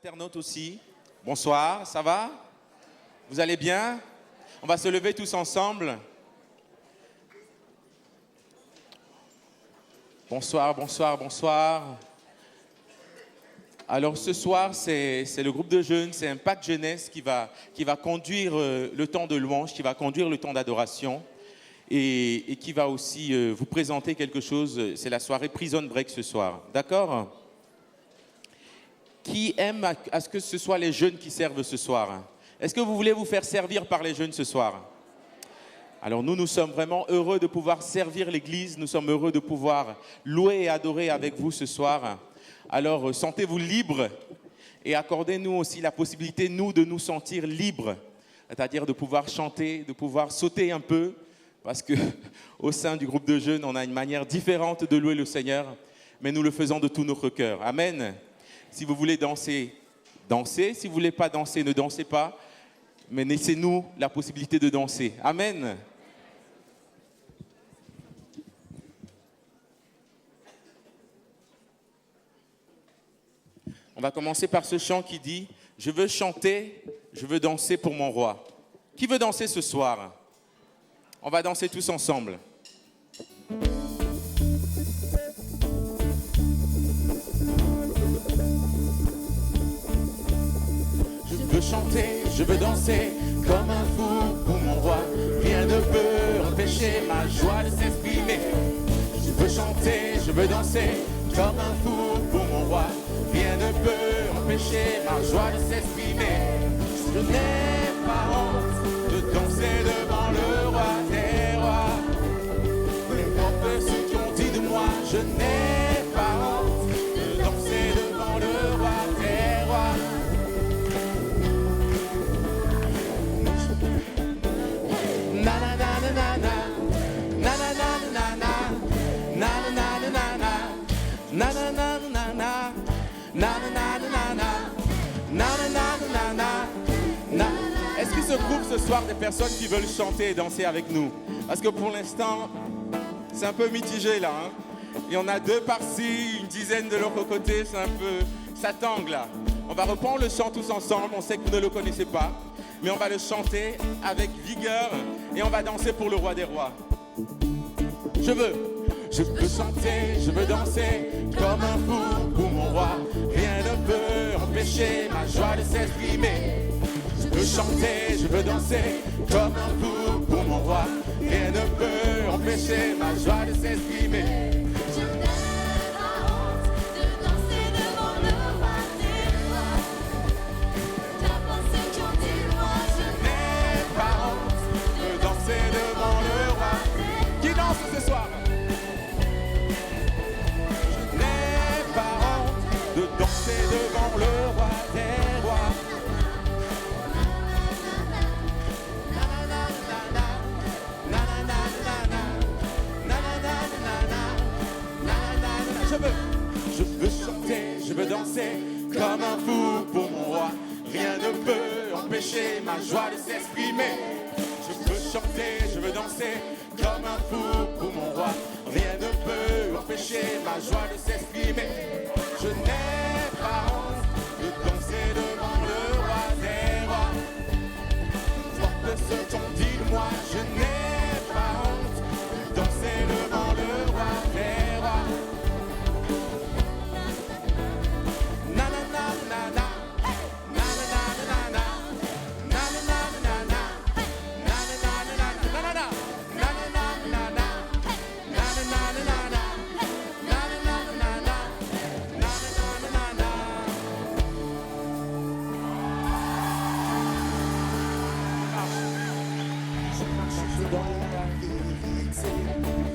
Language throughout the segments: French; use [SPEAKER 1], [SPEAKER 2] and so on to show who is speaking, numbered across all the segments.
[SPEAKER 1] internautes aussi. Bonsoir, ça va? Vous allez bien? On va se lever tous ensemble. Bonsoir, bonsoir, bonsoir. Alors ce soir, c'est le groupe de jeunes, c'est Impact Jeunesse qui va conduire le temps de louange, qui va conduire le temps d'adoration et qui va aussi vous présenter quelque chose. C'est la soirée Prison Break ce soir, d'accord? Qui aime à ce que ce soit les jeunes qui servent ce soir? Est-ce que vous voulez vous faire servir par les jeunes ce soir? Alors nous sommes vraiment heureux de pouvoir servir l'Église, nous sommes heureux de pouvoir louer et adorer avec vous ce soir. Alors sentez-vous libres et accordez-nous aussi la possibilité, nous, de nous sentir libres, c'est-à-dire de pouvoir chanter, de pouvoir sauter un peu, parce qu'au sein du groupe de jeunes, on a une manière différente de louer le Seigneur, mais nous le faisons de tout notre cœur. Amen. Si vous voulez danser, dansez. Si vous ne voulez pas danser, ne dansez pas. Mais laissez-nous la possibilité de danser. Amen. On va commencer par ce chant qui dit « Je veux chanter, je veux danser pour mon roi ». Qui veut danser ce soir? On va danser tous ensemble. Je veux chanter, je veux danser comme un fou pour mon roi. Rien ne peut empêcher ma joie de s'exprimer. Je veux chanter, je veux danser comme un fou pour mon roi. Rien ne peut empêcher ma joie de s'exprimer. Je n'ai pas honte de danser devant le roi des rois. Peu importe ce qu'on dit de moi, je n'ai pas honte de danser devant le roi des rois. Est-ce qu'il se trouve ce soir des personnes qui veulent chanter et danser avec nous? Parce que pour l'instant, c'est un peu mitigé là. Hein? Il y en a deux par-ci, une dizaine de l'autre côté, c'est un peu... ça tangue là. On va reprendre le chant tous ensemble, on sait que vous ne le connaissez pas, mais on va le chanter avec vigueur et on va danser pour le roi des rois. Je veux chanter, je veux danser comme un fou pour mon roi. Rien ne peut empêcher ma joie de s'exprimer. Je veux chanter, je veux danser comme un fou pour mon roi. Rien ne peut empêcher ma joie de s'exprimer.
[SPEAKER 2] Je n'ai pas honte de danser devant le roi des rois. Qu'importe ce qu'on dit de moi, je
[SPEAKER 1] N'aie pas honte de danser devant le roi. Qui danse ce soir? Je n'ai pas honte de danser devant le roi des rois. Je veux chanter, je veux danser comme un fou pour mon roi. Rien ne peut empêcher ma joie de s'exprimer. Je veux chanter, je veux danser comme un fou pour mon roi. Rien ne peut empêcher ma joie de s'exprimer. Je n'ai pas honte de danser devant le roi des rois. Porte ce qu'on dit de moi, je n'ai pas honte de danser devant le roi des rois.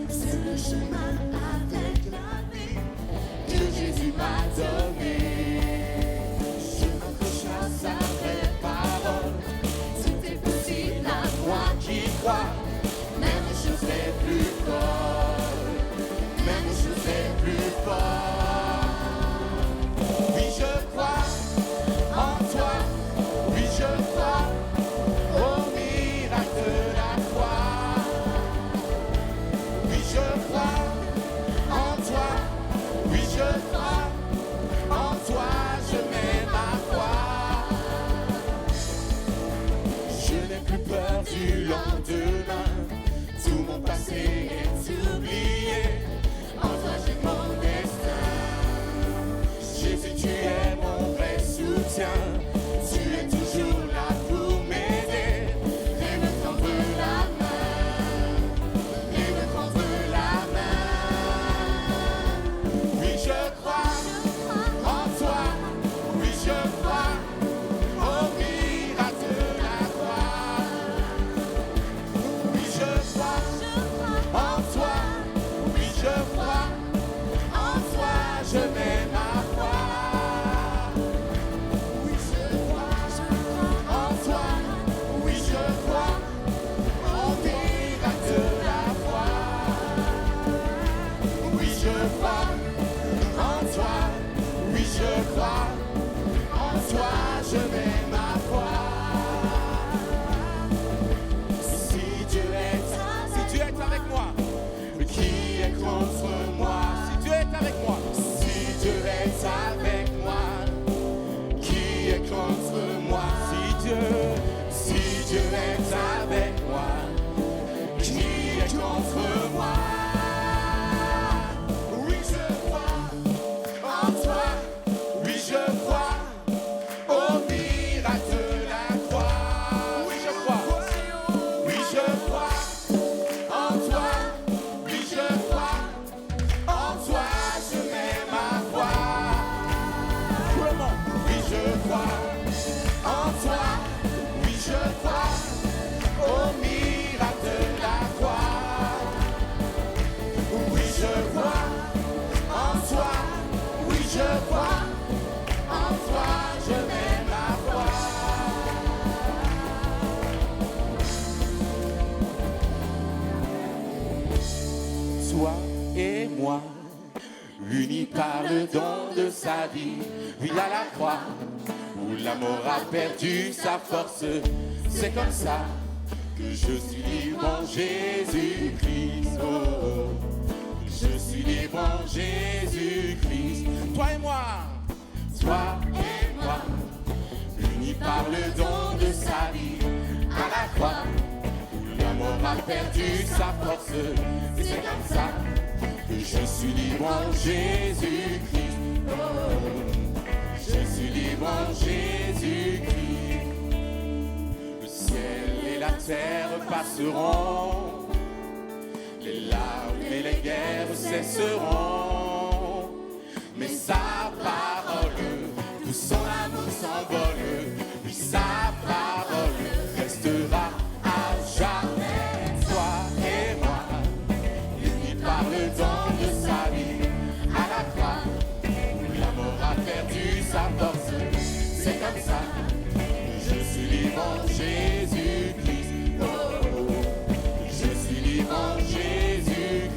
[SPEAKER 2] C'est le chemin avec la vie que Jésus m'a donné. Je m'accroche à sa vraie parole. Tout est possible à moi qui crois. Même les choses les plus folles, même les choses les plus folles.
[SPEAKER 1] Oui, je crois en toi. Oui, je crois au miracle de la croix. Oui, je crois en toi. Oui, je crois en toi. Je mets ma foi. toi et moi, unis par le don de sa vie, oui à la croix, où l'amour a perdu sa force. C'est comme ça que je suis libre en Jésus-Christ. Oh, oh. Je suis libre en Jésus-Christ. Toi et moi, unis par le don de sa vie, à la croix, où l'amour a perdu sa force. Et c'est comme ça que je suis libre en Jésus-Christ. Oh, je suis libre en Jésus-Christ. Le ciel et la terre passeront, les larmes et les guerres cesseront, mais sa parole, tout son amour s'envole, oui sa parole restera à jamais. Toi et moi, unis par le don de sa vie, à la croix, où l'amour a perdu sa force. C'est comme ça que je suis libre en Jésus-Christ. Oh, oh, je suis libre en Jésus-Christ.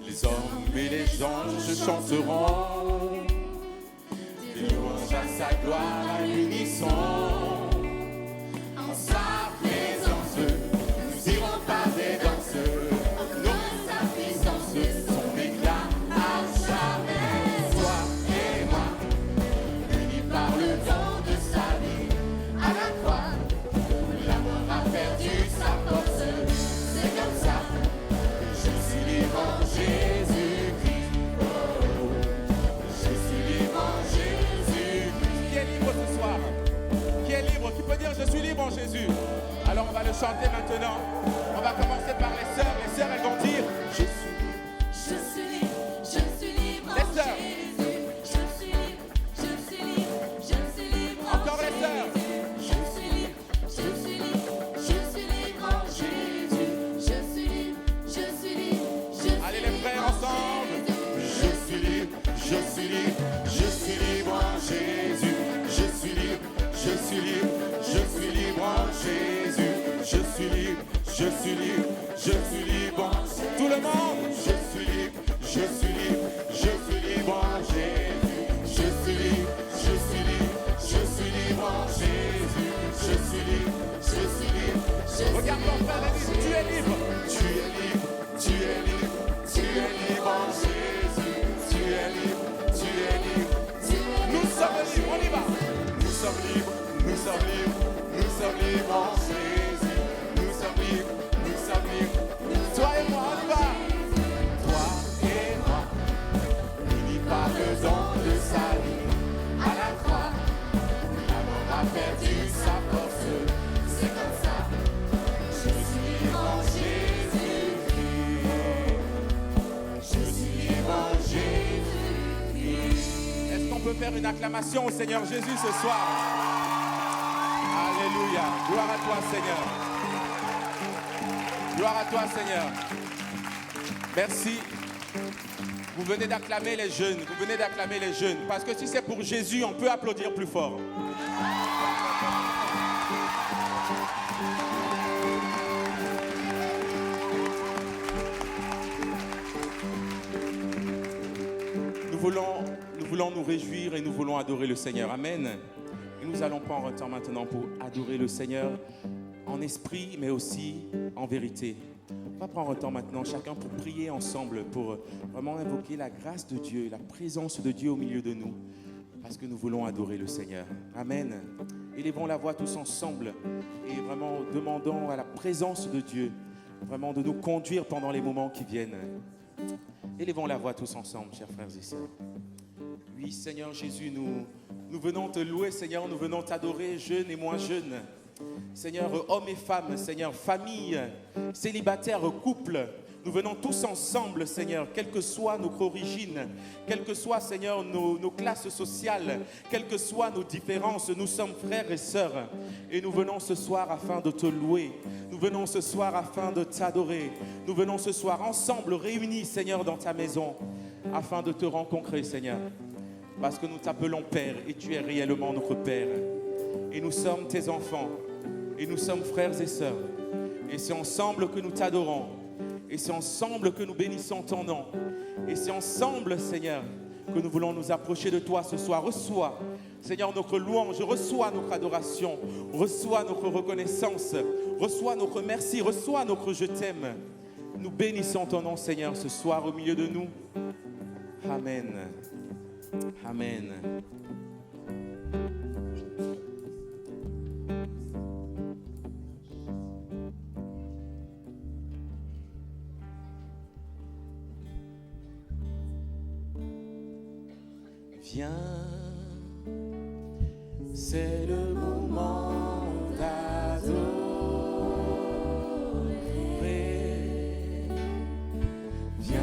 [SPEAKER 1] Les hommes et les anges chanteront des louanges à sa gloire à l'unisson. En sa présence, nous irons par des danses, nous sa puissance, son éclat à jamais. Toi et moi, unis par le don de sa vie, à la croix, l'amour a perdu sa force. C'est comme ça que je suis libre en Jésus-Christ. Oh, je suis libre en Jésus-Christ. Qui est libre ce soir? Qui est libre? Qui peut dire je suis libre en Jésus? Alors on va le chanter maintenant. On va commencer par les sœurs. Les sœurs, elles vont dire je suis libre.
[SPEAKER 2] Je suis libre, je suis libre
[SPEAKER 1] Les
[SPEAKER 2] en
[SPEAKER 1] sœurs.
[SPEAKER 2] Jésus. Je suis libre, je suis libre, je suis libre en
[SPEAKER 1] Encore les sœurs.
[SPEAKER 2] Jésus. Je suis libre, je suis libre, je suis libre en Jésus. Je suis libre, je suis libre, je suis
[SPEAKER 1] Allez les frères ensemble. Je suis libre, je suis libre, je suis libre en Jésus. Je suis libre, je suis libre, je suis libre en Jésus. Je suis libre, je suis libre, je suis libre en Jésus. Tout le monde. Je suis libre, je suis libre, je suis libre en Jésus. Je suis libre, je suis libre, je suis libre en Jésus. Je suis libre, je suis libre. Regarde ton frère et dis tu es libre. Tu es libre, tu es libre, tu es libre en Jésus. Tu es libre, tu es libre. Nous sommes libres, on y va. Nous sommes libres, nous sommes libres, nous sommes libres en Jésus. Nous sommes libres, nous sommes libres. Toi et moi, on y va. Toi et moi, unis par le don de sa vie, à la croix, l'amour a perdu sa force. C'est comme ça, je suis libre en Jésus-Christ. Je suis libre en Jésus-Christ. Est-ce qu'on peut faire une acclamation au Seigneur Jésus ce soir? Alléluia. Gloire à toi, Seigneur. Gloire à toi, Seigneur. Merci. Vous venez d'acclamer les jeunes. Vous venez d'acclamer les jeunes. Parce que si c'est pour Jésus, on peut applaudir plus fort. Nous voulons nous réjouir et nous voulons adorer le Seigneur. Amen. Et nous allons prendre un temps maintenant pour adorer le Seigneur en esprit, mais aussi en vérité. On va prendre un temps maintenant, chacun, pour prier ensemble, pour vraiment invoquer la grâce de Dieu, la présence de Dieu au milieu de nous, parce que nous voulons adorer le Seigneur. Amen. Élevons la voix tous ensemble et vraiment demandons à la présence de Dieu, vraiment de nous conduire pendant les moments qui viennent. Élevons la voix tous ensemble, chers frères et sœurs. Oui, Seigneur Jésus, nous venons te louer, Seigneur, nous venons t'adorer, jeunes et moins jeunes. Seigneur, hommes et femmes, Seigneur, famille, célibataires, couples, nous venons tous ensemble, Seigneur, quelle que soit notre origine, quelles que soient, Seigneur, nos classes sociales, quelles que soient nos différences, nous sommes frères et sœurs. Et nous venons ce soir afin de te louer. Nous venons ce soir afin de t'adorer. Nous venons ce soir ensemble, réunis, Seigneur, dans ta maison, afin de te rencontrer, Seigneur. Parce que nous t'appelons Père et tu es réellement notre Père. Et nous sommes tes enfants. Et nous sommes frères et sœurs. Et c'est ensemble que nous t'adorons. Et c'est ensemble que nous bénissons ton nom. Et c'est ensemble, Seigneur, que nous voulons nous approcher de toi ce soir. Reçois, Seigneur, notre louange, reçois notre adoration, reçois notre reconnaissance, reçois notre merci, reçois notre je t'aime. Nous bénissons ton nom, Seigneur, ce soir au milieu de nous. Amen. Amen. Viens, c'est le moment d'adorer. Viens,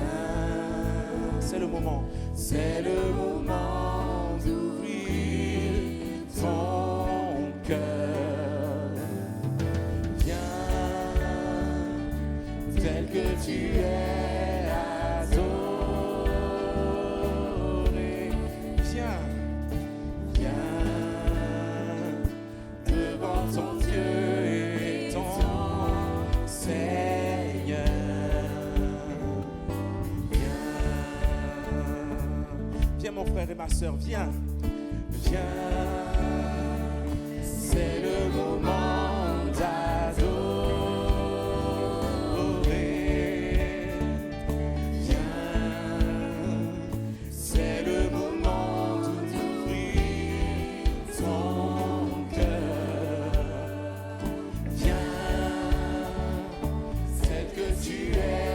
[SPEAKER 1] c'est le moment d'ouvrir ton cœur. Viens, tel que tu es. Mon frère et ma soeur, viens, viens, c'est le moment d'adorer. Viens, c'est le moment d'ouvrir ton cœur. Viens, tel que tu es.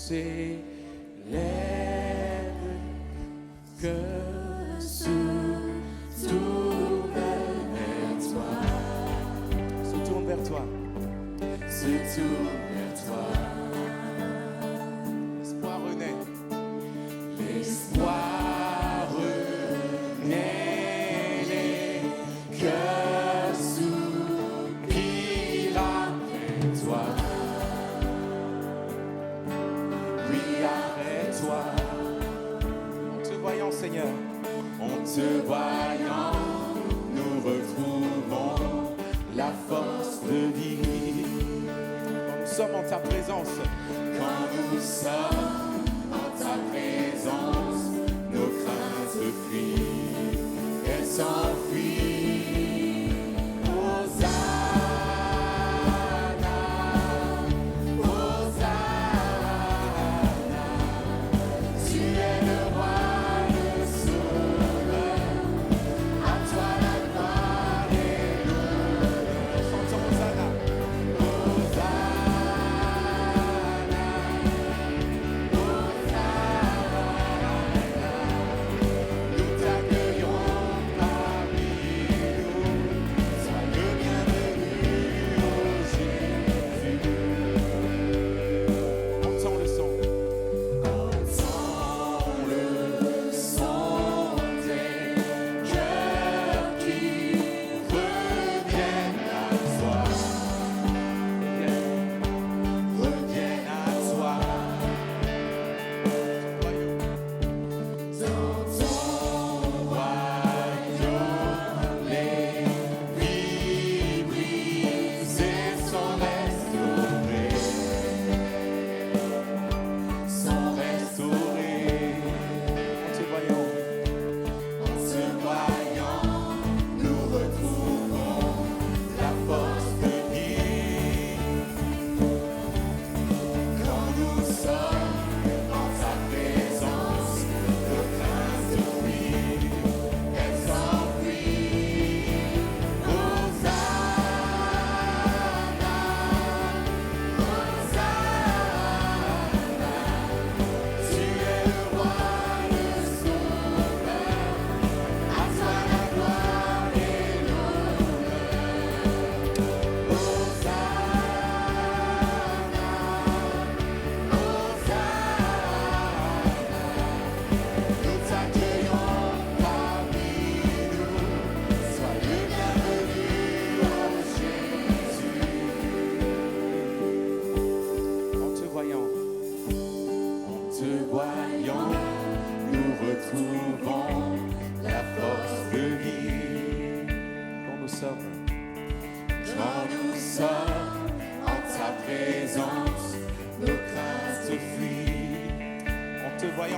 [SPEAKER 1] s'élève que sous tout En te voyant, nous retrouvons la force de vivre. Quand nous sommes en ta présence, quand nous sommes en ta présence, nos craintes fuient, elles s'enfuient.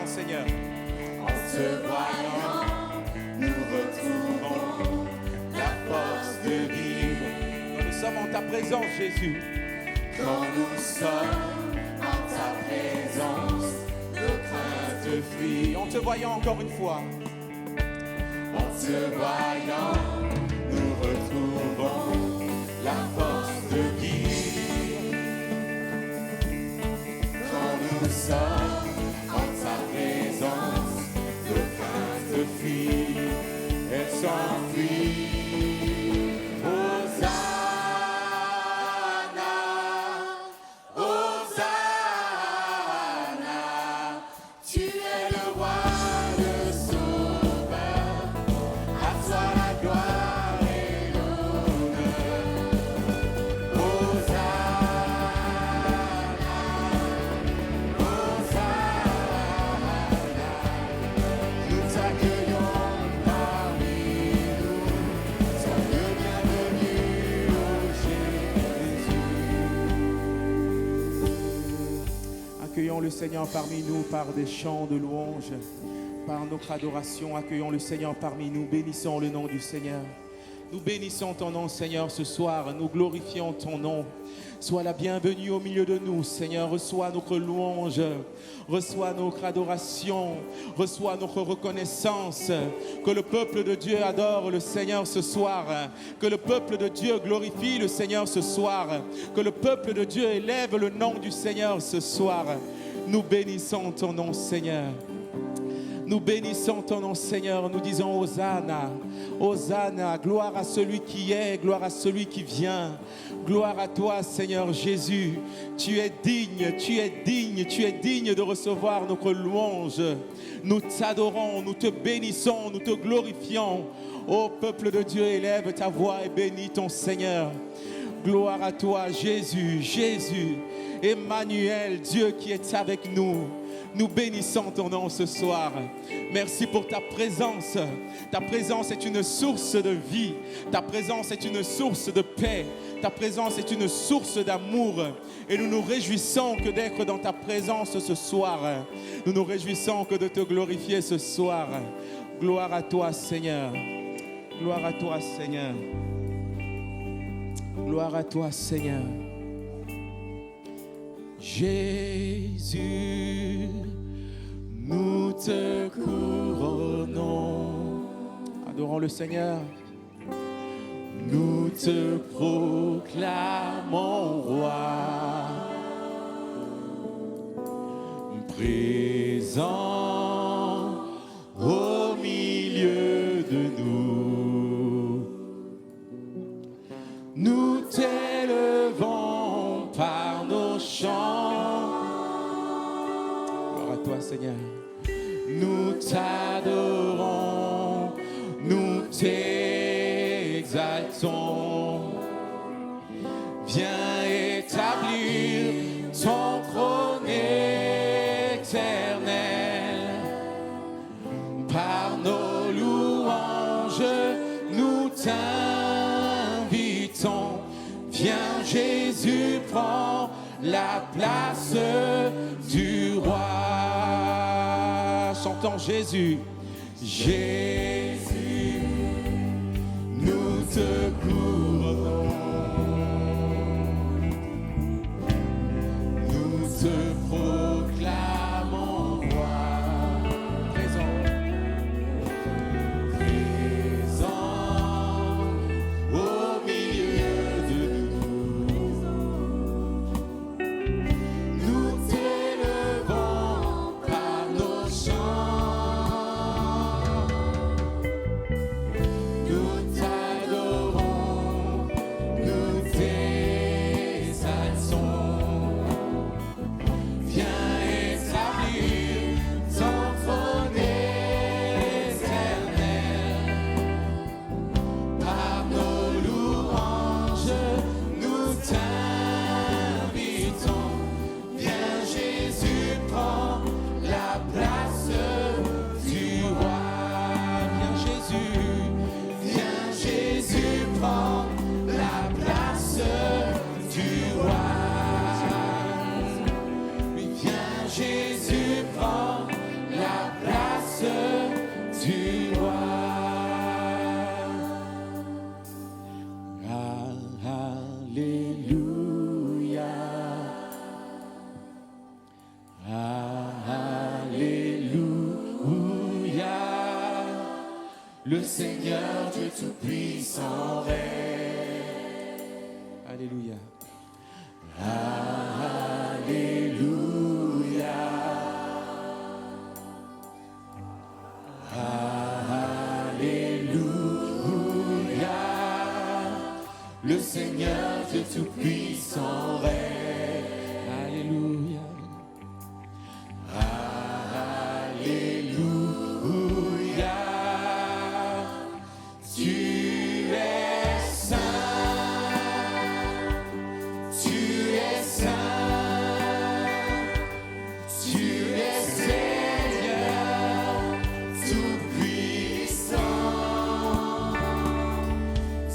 [SPEAKER 1] Seigneur. En te voyant, nous retrouvons la force de vivre. Quand nous sommes en ta présence, Jésus. Quand nous sommes en ta présence, nos craintes fuient. En te voyant encore une fois. En te voyant, nous retrouvons la force de vivre. Quand nous sommes elles s'enfuient. Hosanna, Hosanna, tu es le roi, le sauveur, à toi la gloire et l'honneur. Hosanna, Hosanna, nous t'accueillons. Accueillons le Seigneur parmi nous par des chants de louange, par notre adoration. Accueillons le Seigneur parmi nous, bénissons le nom du Seigneur. Nous bénissons ton nom, Seigneur, ce soir. Nous glorifions ton nom. Sois la bienvenue au milieu de nous, Seigneur. Reçois notre louange, reçois notre adoration, reçois notre reconnaissance. Que le peuple de Dieu adore le Seigneur ce soir. Que le peuple de Dieu glorifie le Seigneur ce soir. Que le peuple de Dieu élève le nom du Seigneur ce soir. Nous bénissons ton nom, Seigneur. Nous bénissons ton nom, Seigneur. Nous disons Hosanna, Hosanna, gloire à celui qui est, gloire à celui qui vient. Gloire à toi, Seigneur Jésus. Tu es digne, tu es digne, tu es digne de recevoir notre louange. Nous t'adorons, nous te bénissons, nous te glorifions. Ô peuple de Dieu, élève ta voix et bénis ton Seigneur. Gloire à toi, Jésus, Jésus. Emmanuel, Dieu qui est avec nous. Nous bénissons ton nom ce soir. Merci pour ta présence. Ta présence est une source de vie. Ta présence est une source de paix. Ta présence est une source d'amour. Et nous nous réjouissons que d'être dans ta présence ce soir. Nous nous réjouissons que de te glorifier ce soir. Gloire à toi, Seigneur. Gloire à toi, Seigneur. Gloire à toi, Seigneur. Jésus, nous te couronnons. Adorons le Seigneur. Nous te proclamons roi, présent au milieu de nous. Nous t'élevons par nos chants. Gloire à toi, Seigneur. Nous t'adorons, nous t'exaltons. Viens établir ton trône éternel. Par nos louanges, nous t'invitons. Viens Jésus, prends la place du roi. Chantons Jésus. Jésus, nous te couronnons. Nous te proclamons roi. Présent au milieu de nous. Nous t'élevons par nos chants. Nous t'adorons, nous t'exaltons. Viens établir ton trône éternel. Par nos louanges, nous t'invitons. Viens Jésus, prends la place du roi. Viens Jésus, prends la place du roi. Oui, viens Jésus, prends la place du roi. Alléluia. Alléluia. Le Seigneur Dieu Tout-Puissant règne. Alléluia. Alléluia. Alléluia. Le Seigneur Dieu Tout-Puissant règne. Alléluia. Alléluia. Tu es saint. Tu es saint. Tu es Seigneur Tout-Puissant.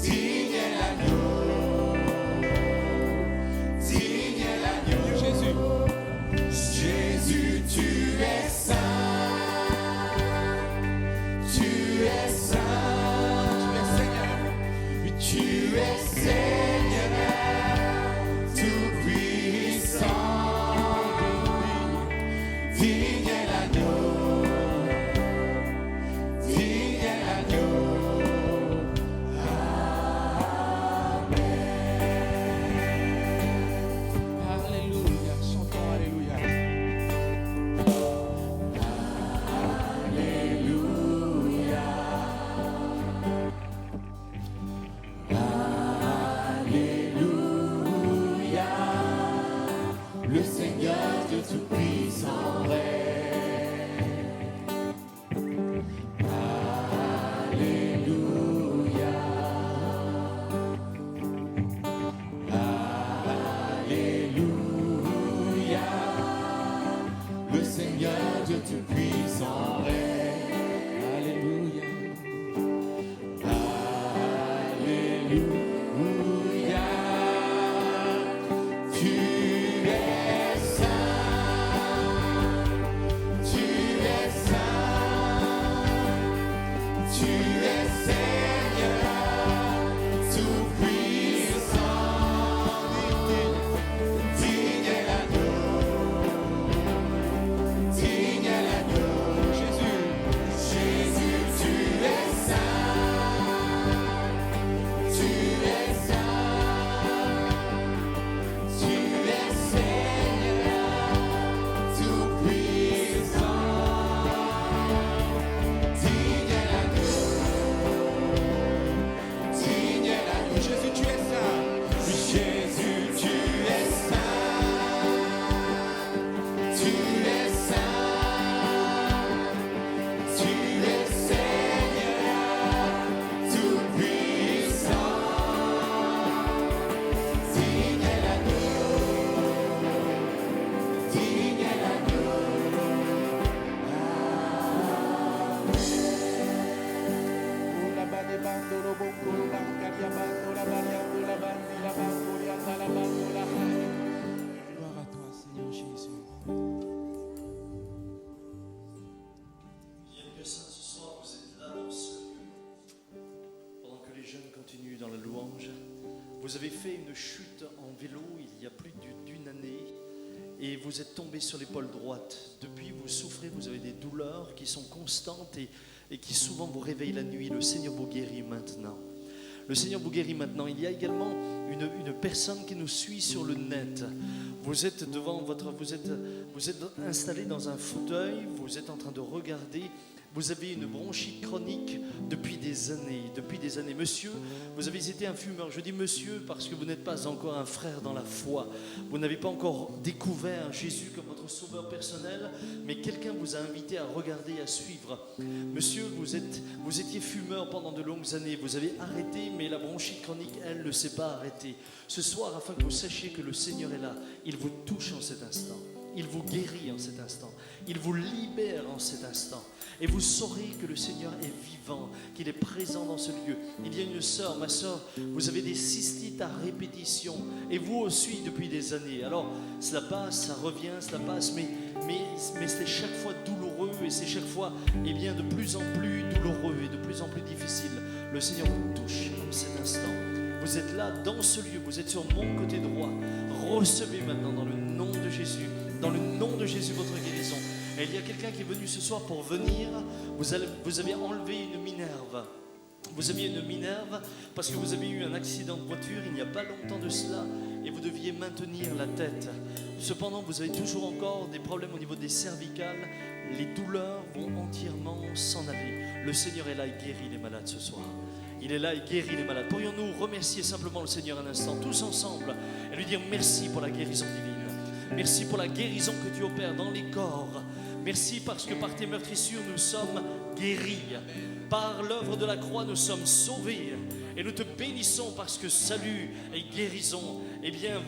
[SPEAKER 1] Digne est l'agneau. Digne Tu es Seigneur, tout puissant, digne est l'agneau, digne est l'agneau. Jésus, Jésus, tu es saint, tu es saint, tu es Seigneur, tout puissant, digne est l'agneau, digne est l'agneau. Jésus, tu es saint, Jésus, tu es saint, tu es saint, tu es Seigneur, tout puissant, digne est l'agneau, digne est l'agneau. Gloire à toi, Seigneur Jésus.
[SPEAKER 3] Il y a une personne ce soir, vous êtes là dans ce lieu, pendant que les jeunes continuent dans la louange. Vous avez fait une chute en vélo il y a plus d'une année et vous êtes tombé sur l'épaule droite. Depuis, vous souffrez, vous avez des douleurs qui sont constantes et qui souvent vous réveillent la nuit. Le Seigneur vous guérit maintenant. Le Seigneur vous guérit maintenant. Il y a également une personne qui nous suit sur le net. Vous êtes devant vous êtes installé dans un fauteuil, vous êtes en train de regarder. Vous avez une bronchite chronique depuis des années. Monsieur, vous avez été un fumeur. Je dis monsieur parce que vous n'êtes pas encore un frère dans la foi. Vous n'avez pas encore découvert Jésus comme votre sauveur personnel, mais quelqu'un vous a invité à regarder, à suivre. Monsieur, vous étiez fumeur pendant de longues années. Vous avez arrêté, mais la bronchite chronique, elle, ne s'est pas arrêtée. Ce soir, afin que vous sachiez que le Seigneur est là, il vous touche en cet instant. Il vous guérit en cet instant. Il vous libère en cet instant. Et vous saurez que le Seigneur est vivant, qu'il est présent dans ce lieu. Il y a une sœur, ma sœur, vous avez des cystites à répétition. Et vous aussi depuis des années. Alors, cela passe, ça revient, cela passe, mais c'est chaque fois douloureux et c'est chaque fois de plus en plus douloureux et de plus en plus difficile. Le Seigneur vous touche en cet instant. Vous êtes là dans ce lieu, vous êtes sur mon côté droit. Recevez maintenant dans le nom de Jésus, votre guérison. Et il y a quelqu'un qui est venu ce soir pour venir. Vous avez enlevé une minerve. Vous aviez une minerve parce que vous avez eu un accident de voiture il n'y a pas longtemps de cela et vous deviez maintenir la tête. Cependant, vous avez toujours encore des problèmes au niveau des cervicales. Les douleurs vont entièrement s'en aller. Le Seigneur est là et guérit les malades ce soir. Il est là et guérit les malades. Pourrions-nous remercier simplement le Seigneur un instant, tous ensemble, et lui dire merci pour la guérison divine. Merci pour la guérison que tu opères dans les corps. Merci parce que par tes meurtrissures, nous sommes guéris. Par l'œuvre de la croix, nous sommes sauvés. Et nous te bénissons parce que salut et guérison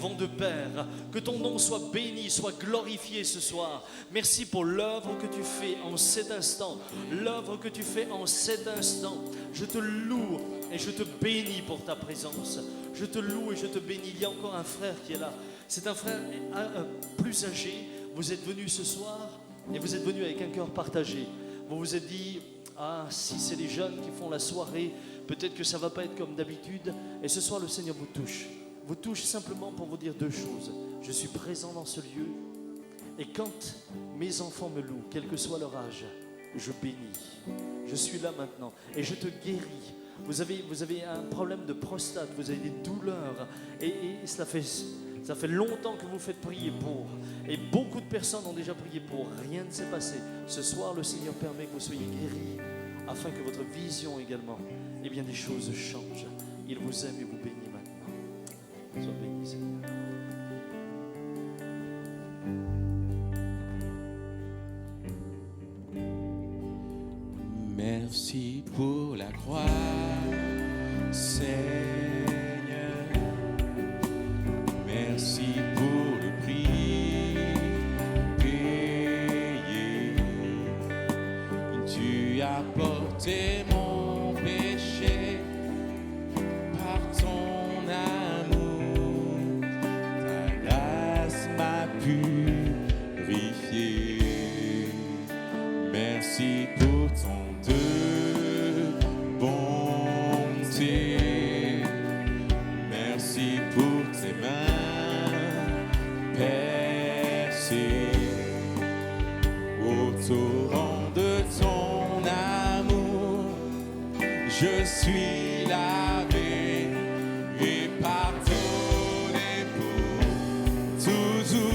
[SPEAKER 3] vont de pair. Que ton nom soit béni, soit glorifié ce soir. Merci pour l'œuvre que tu fais en cet instant. L'œuvre que tu fais en cet instant. Je te loue et je te bénis pour ta présence. Je te loue et je te bénis. Il y a encore un frère qui est là. C'est un frère plus âgé. Vous êtes venu ce soir et vous êtes venu avec un cœur partagé. Vous vous êtes dit, si c'est les jeunes qui font la soirée, peut-être que ça ne va pas être comme d'habitude. Et ce soir, le Seigneur vous touche. Vous touche simplement pour vous dire deux choses. Je suis présent dans ce lieu. Et quand mes enfants me louent, quel que soit leur âge, je bénis. Je suis là maintenant et je te guéris. Vous avez un problème de prostate, vous avez des douleurs. Et ça fait longtemps que vous faites prier pour. Et beaucoup de personnes ont déjà prié pour. Rien ne s'est passé. Ce soir, le Seigneur permet que vous soyez guéris afin que votre vision également, des choses changent. Il vous aime et vous bénit maintenant. Sois béni, Seigneur.
[SPEAKER 1] Merci pour la croix, Seigneur. Merci pour le prix payé. Tu as porté mon péché par ton amour. Ta grâce m'a purifié. Merci pour ton deuil Je suis lavé et pardonné pour toujours.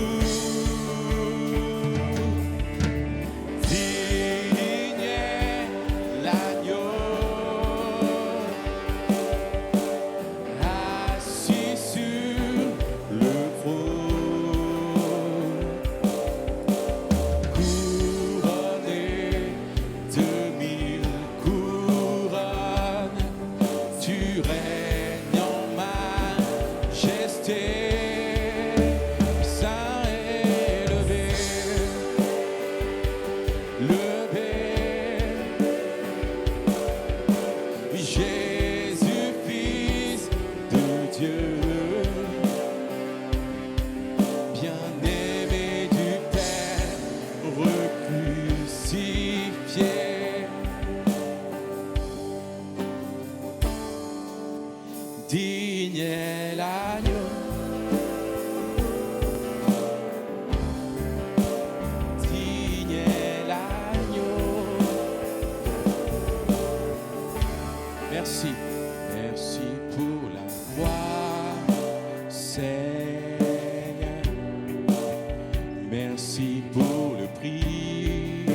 [SPEAKER 1] Digne est l'agneau, assis sur le trône, couronné de 1000 couronnes, tu règnes en majesté, saint élevé, Jésus, Fils de Dieu, bien-aimé du Père, recrucifié. Digne est l'agneau, digne est l'agneau. Merci, merci pour la croix, Seigneur. Merci pour le prix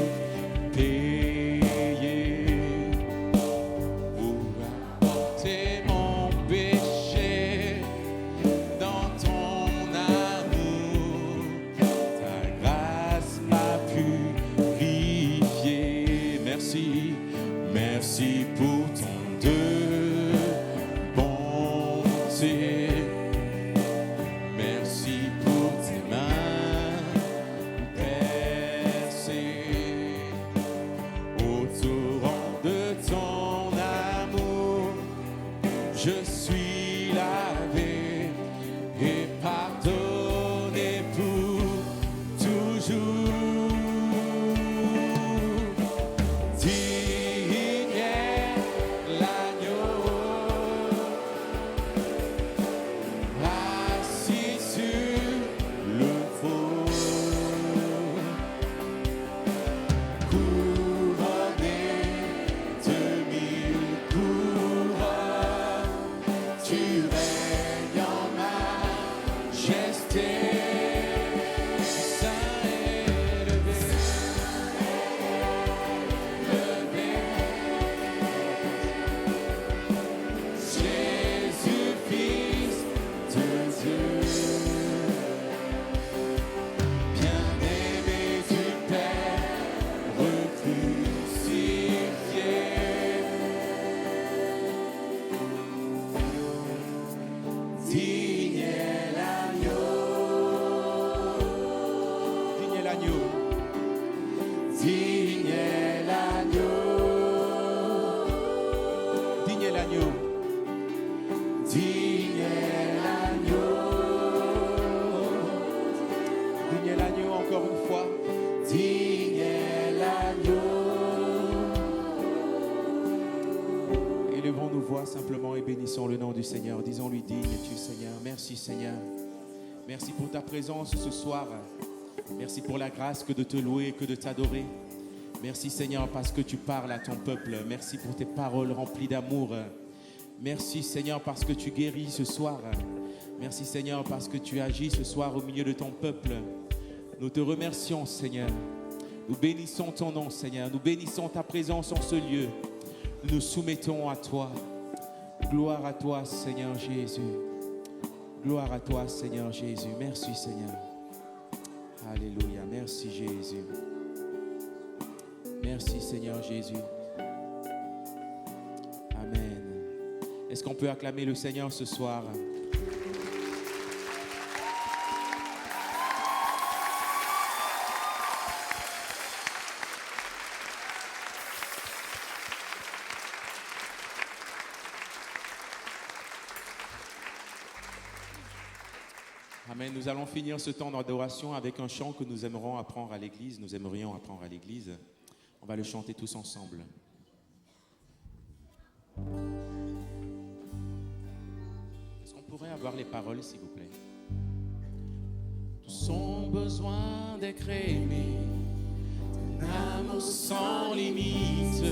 [SPEAKER 1] payé pour apporter mon péché dans ton amour. Ta grâce m'a purifié. Merci, merci pour ton bonté. Merci pour tes mains percées au torrent de ton amour. Je suis lavé et pardonné pour toujours. Digne est l'agneau, assis sur le trône, couronné de 1000 couronnes, tu règnes en majesté, saint élevé, Jésus, Fils de Dieu, bien-aimé du Père, recrucifié. Digne est l'agneau, digne est l'agneau, digne est l'agneau, digne est l'agneau. Digne est l'agneau, digne est l'agneau encore une fois, digne est l'agneau. Élevons nos voix simplement et bénissons le nom du Seigneur. Disons-lui, digne es-tu Seigneur. Merci Seigneur. Merci pour ta présence ce soir. Merci pour la grâce que de te louer et que de t'adorer. Merci Seigneur parce que tu parles à ton peuple. Merci pour tes paroles remplies d'amour. Merci Seigneur parce que tu guéris ce soir. Merci Seigneur parce que tu agis ce soir au milieu de ton peuple. Nous te remercions Seigneur. Nous bénissons ton nom Seigneur. Nous bénissons ta présence en ce lieu. Nous nous soumettons à toi. Gloire à toi Seigneur Jésus. Gloire à toi Seigneur Jésus. Merci Seigneur. Alléluia. Merci Jésus. Merci Seigneur Jésus. Amen. Est-ce qu'on peut acclamer le Seigneur ce soir? Amen. Nous allons finir ce temps d'adoration avec un chant que nous aimerions apprendre à l'église. On va le chanter tous ensemble. Est-ce qu'on pourrait avoir les paroles, s'il vous plaît? Tous ont besoin d'être aimés, d'un amour sans limite.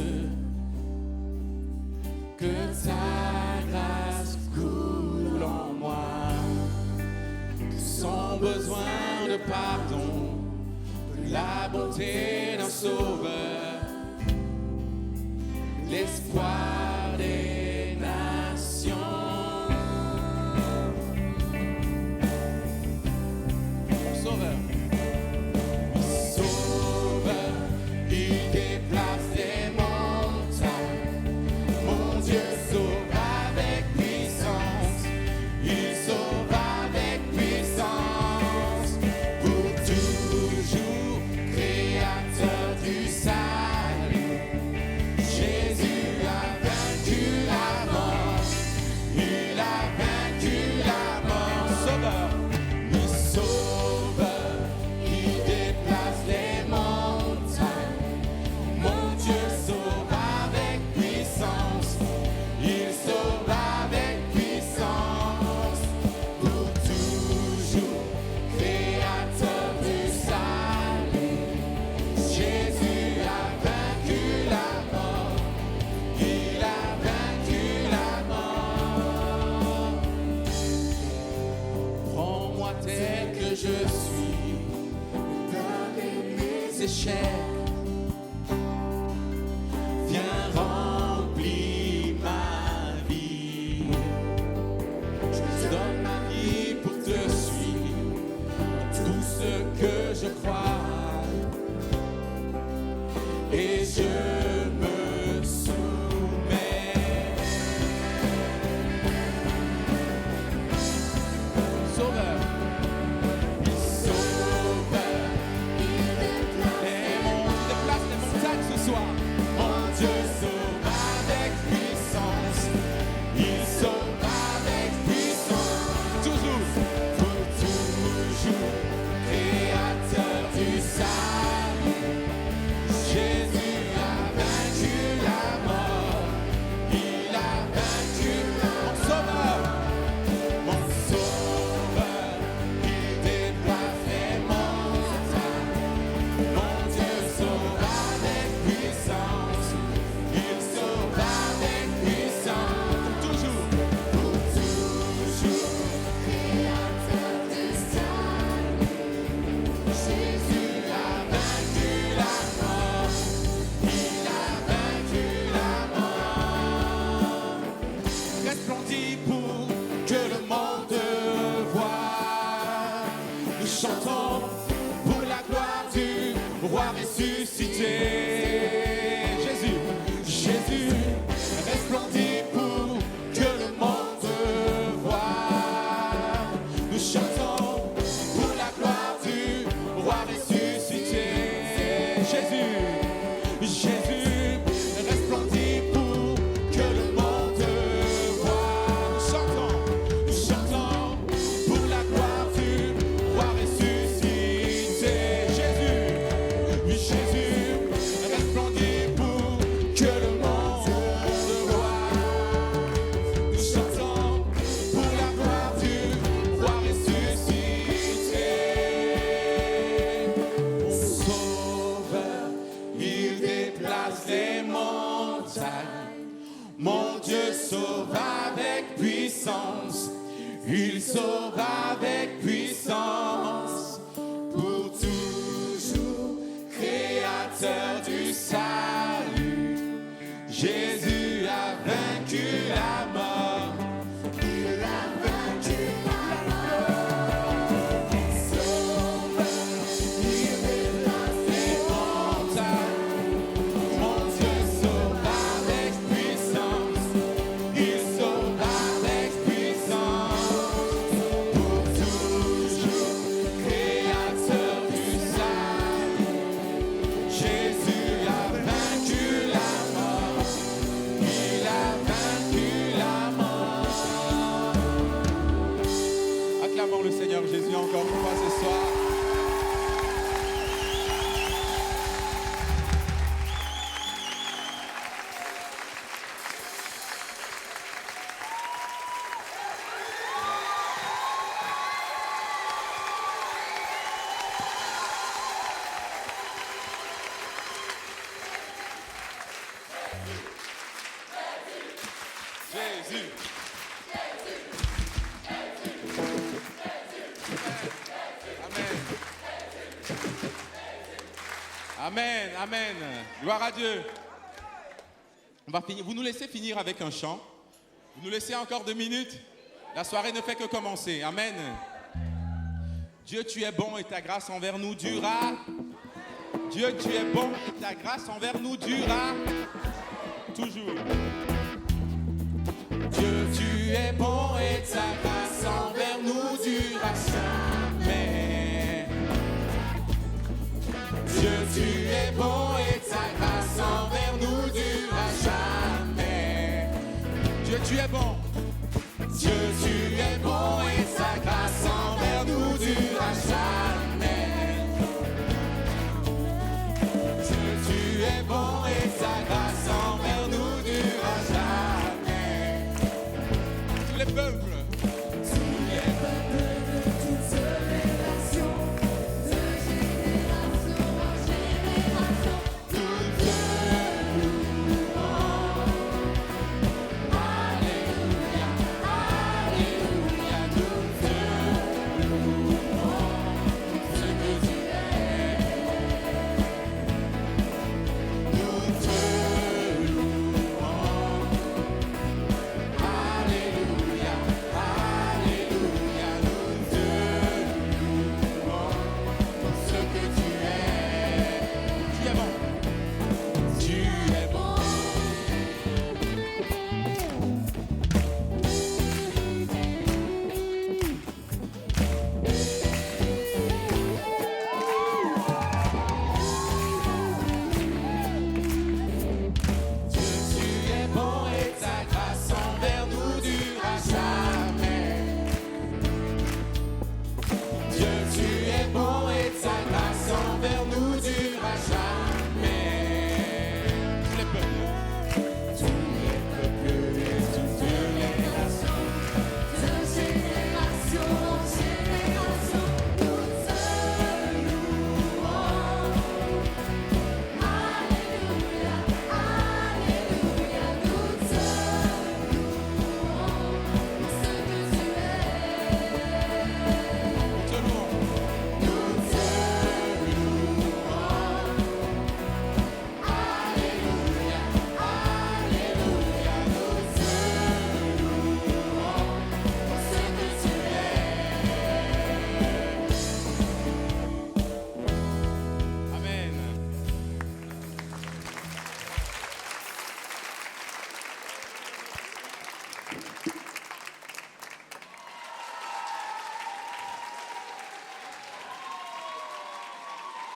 [SPEAKER 1] ta grâce coule en moi. Sans besoin de pardon, de la bonté d'un sauveur, l'espoir des nations. Sauveur, Sauveur, il déplace les montagnes. Mon Dieu sauve avec puissance, il sauve avec puissance, pour toujours, créateur du salut. Jésus a vaincu la mort, il a vaincu la mort. Sauveur, il sauveur, il déplace les montagnes. Mon Dieu sauve avec puissance, il sauve avec puissance, pour toujours, créateur du salut. Jésus a vaincu la mort, il a vaincu la mort. Prends-moi tel que je suis, donne mes échecs. Viens remplir ma vie. Je donne ma vie pour te suivre, tout ce que je crois. Et je me soumets. Sauveur, Sauveur, déplace les montagnes ce soir. Mon Dieu sauve avec puissance, il sauve avec puissance, toujours, pour toujours, créateur du salut. Jésus a vaincu la mort, il a vaincu mon sauveur, il déplace les montagnes. Mon Dieu sauve avec puissance, il sauve avec puissance, toujours,
[SPEAKER 2] créateur du salut. Jésus
[SPEAKER 1] a vaincu la mort, il a vaincu la mort. Resplendis pour que le monde voie. Nous chantons pour la gloire du roi ressuscité. Jésus, Jésus, resplendis pour que le monde voie. Nous chantons pour la gloire du roi ressuscité. Jésus, Jésus, resplendis pour que le monde voit. Nous chantons pour la gloire du roi ressuscité. Jésus, Jésus, resplendis pour que le monde voit. Nous chantons pour la gloire du roi ressuscité. Sauveur, il déplace les montagnes. Mon Dieu sauve avec puissance, il sauve avec puissance, pour toujours, créateur du salut. Jésus a vaincu la mort, il a vaincu la mort. Sauveur, il déplace les montagnes. Mon Dieu sauve avec puissance, il sauve avec puissance, pour toujours, créateur du salut. Jésus a vaincu la mort, il a vaincu la mort. Acclamons le Seigneur Jésus encore une fois ce soir. Jésus. Amen. Amen. Amen. Gloire à Dieu. On va finir. Vous nous laissez finir avec un chant. Vous nous laissez encore 2 minutes. La soirée ne fait que commencer. Amen. Dieu, tu es bon et ta grâce envers nous durera. Dieu, tu es bon et ta grâce envers nous durera. Toujours. Dieu, tu es bon et ta grâce envers nous durera jamais. Dieu, tu es bon et ta grâce envers nous durera jamais. Dieu, tu es bon. Dieu, tu es bon et ta grâce envers nous durera jamais. Dieu, tu es bon et ta grâce envers nous durera jamais. Tous les peuples.